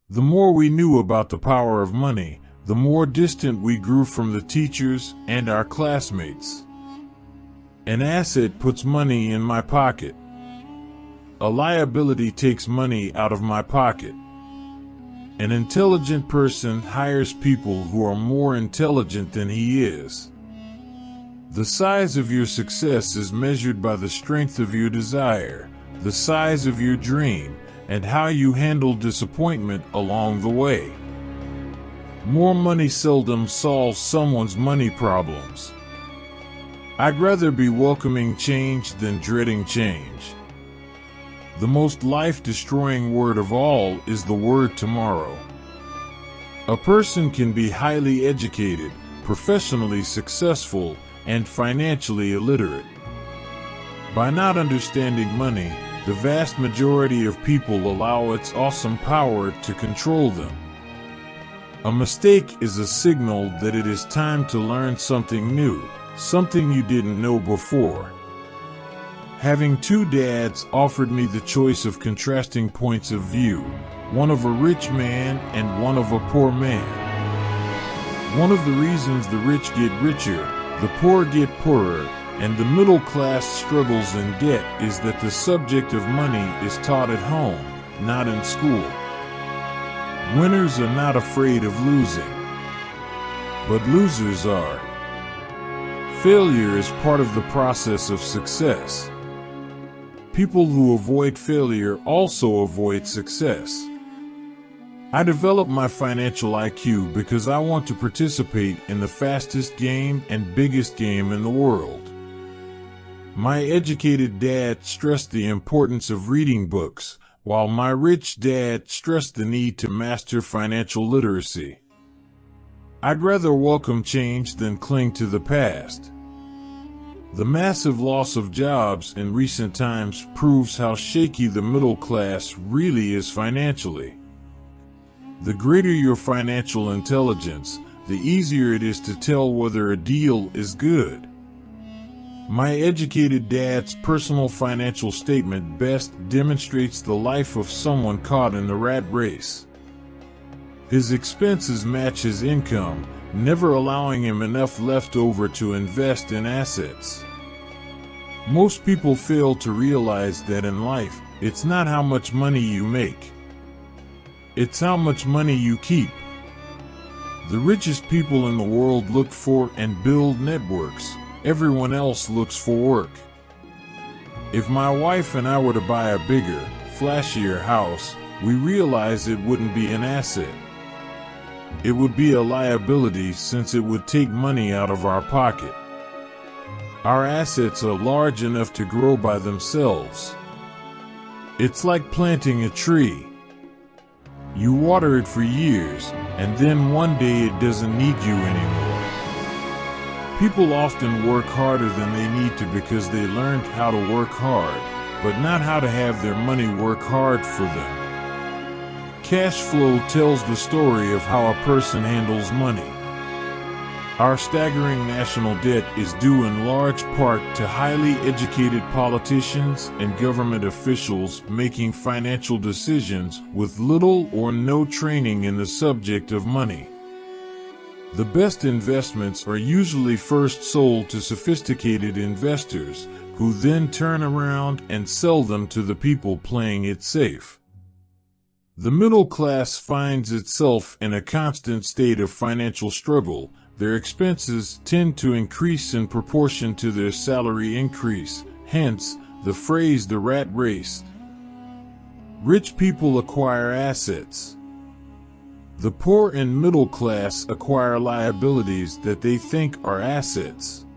The more we knew about the power of money, the more distant we grew from the teachers and our classmates. An asset puts money in my pocket. A liability takes money out of my pocket. An intelligent person hires people who are more intelligent than he is. The size of your success is measured by the strength of your desire, the size of your dream, and how you handle disappointment along the way. More money seldom solves someone's money problems. I'd rather be welcoming change than dreading change. The most life-destroying word of all is the word tomorrow. A person can be highly educated, professionally successful, and financially illiterate. By not understanding money, the vast majority of people allow its awesome power to control them. A mistake is a signal that it is time to learn something new, something you didn't know before. Having two dads offered me the choice of contrasting points of view, one of a rich man and one of a poor man. One of the reasons the rich get richer, the poor get poorer, and the middle class struggles in debt is that the subject of money is taught at home, not in school. Winners are not afraid of losing, but losers are. Failure is part of the process of success. People who avoid failure also avoid success. I developed my financial IQ because I want to participate in the fastest game and biggest game in the world. My educated dad stressed the importance of reading books, while my rich dad stressed the need to master financial literacy. I'd rather welcome change than cling to the past. The massive loss of jobs in recent times proves how shaky the middle class really is financially. The greater your financial intelligence, the easier it is to tell whether a deal is good. My educated dad's personal financial statement best demonstrates the life of someone caught in the rat race. His expenses match his income, never allowing him enough left over to invest in assets. Most people fail to realize that in life, it's not how much money you make. It's how much money you keep. The richest people in the world look for and build networks. Everyone else looks for work. If my wife and I were to buy a bigger, flashier house, we realize it wouldn't be an asset. It would be a liability since it would take money out of our pocket. Our assets are large enough to grow by themselves. It's like planting a tree. You water it for years, and then one day it doesn't need you anymore. People often work harder than they need to because they learned how to work hard, but not how to have their money work hard for them. Cash flow tells the story of how a person handles money. Our staggering national debt is due in large part to highly educated politicians and government officials making financial decisions with little or no training in the subject of money. The best investments are usually first sold to sophisticated investors, who then turn around and sell them to the people playing it safe. The middle class finds itself in a constant state of financial struggle. Their expenses tend to increase in proportion to their salary increase, hence the phrase the rat race. Rich people acquire assets. The poor and middle class acquire liabilities that they think are assets.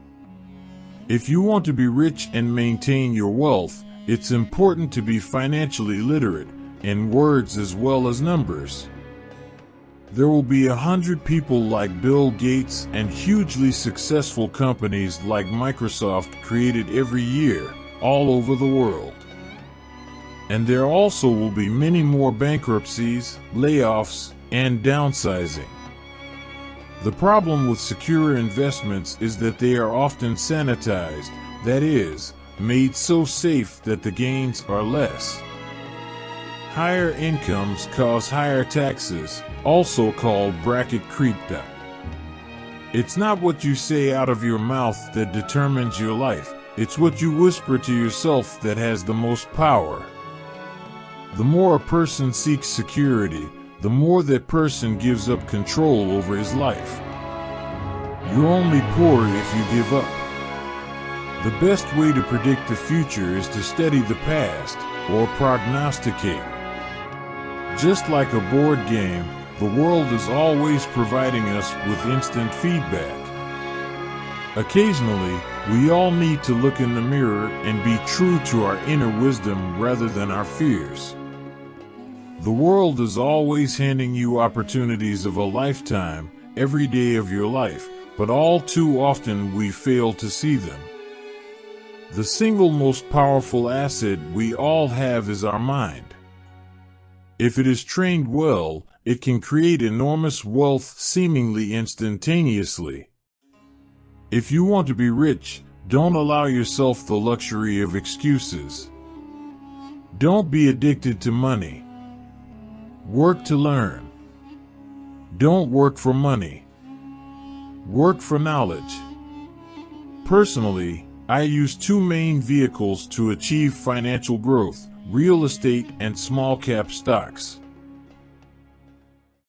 If you want to be rich and maintain your wealth, it's important to be financially literate, in words as well as numbers. There will be 100 people like Bill Gates and hugely successful companies like Microsoft created every year, all over the world. And there also will be many more bankruptcies, layoffs, and downsizing. The problem with secure investments is that they are often sanitized, that is, made so safe that the gains are less. Higher incomes cause higher taxes, also called bracket creep. It's not what you say out of your mouth that determines your life, it's what you whisper to yourself that has the most power. The more a person seeks security, the more that person gives up control over his life. You're only poor if you give up. The best way to predict the future is to study the past, or prognosticate. Just like a board game, the world is always providing us with instant feedback. Occasionally, we all need to look in the mirror and be true to our inner wisdom rather than our fears. The world is always handing you opportunities of a lifetime, every day of your life, but all too often we fail to see them. The single most powerful asset we all have is our mind. If it is trained well, it can create enormous wealth seemingly instantaneously. If you want to be rich, don't allow yourself the luxury of excuses. Don't be addicted to money. Work to learn. Don't work for money. Work for knowledge. Personally, I use two main vehicles to achieve financial growth: real estate and small cap stocks.